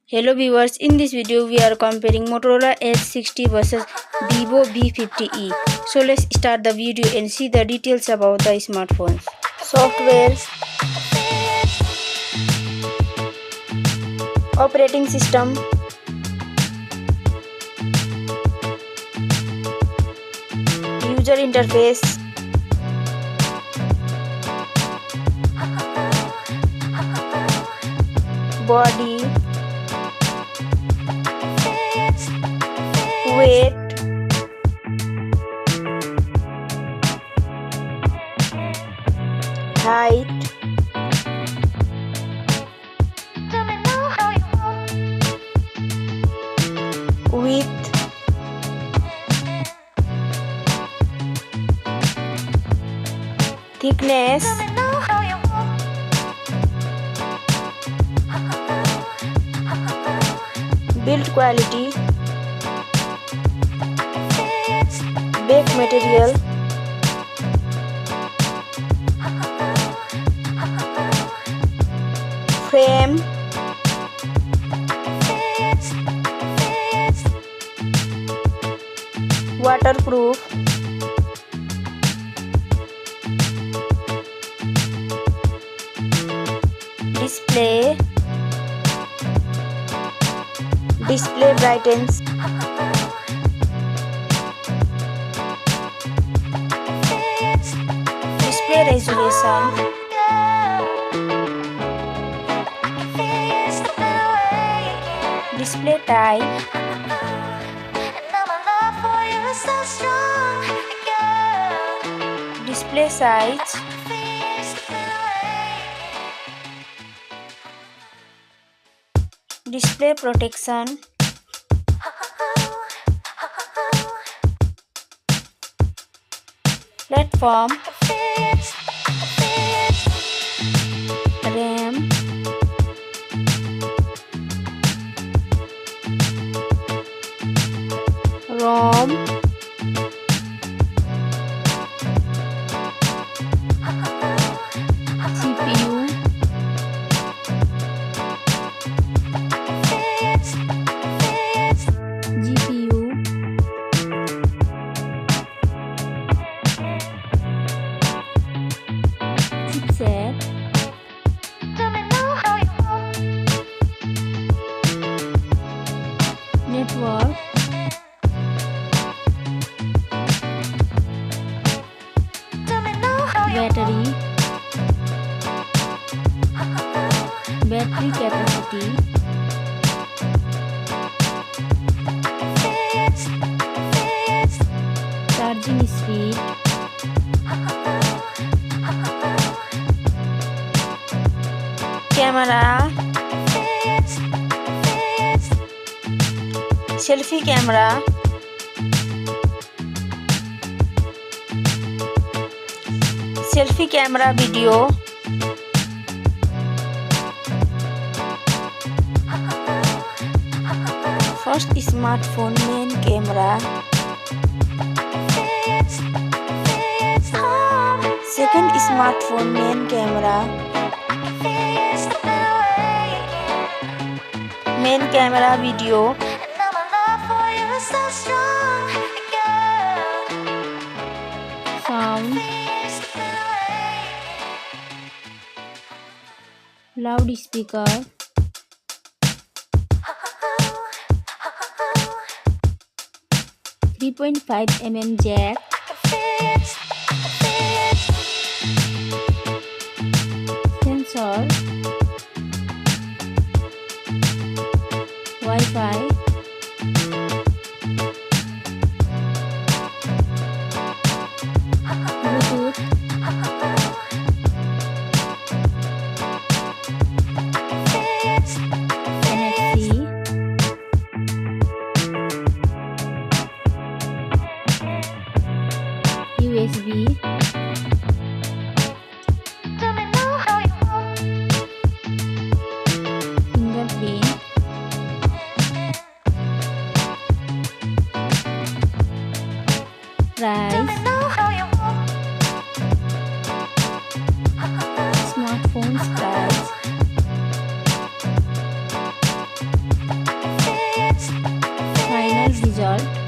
Hello viewers, in this video we are comparing Motorola Edge 60 versus Vivo V50E. So let's start the video and see the details about the smartphones. Software, operating system, user interface, body, weight, height, width, thickness, build quality, back material, frame, waterproof, display brightens, display resolution, display type, display size, display protection, platform, RAM, ROM, CPU, GPU, chipset, network, battery capacity, charging speed, camera, selfie camera, selfie camera video, first smartphone main camera, second smartphone main camera, main camera video, sound, loudspeaker, 3.5mm jack, sensor, Wi-Fi, Bluetooth, NFC, USB, fingerprint, result.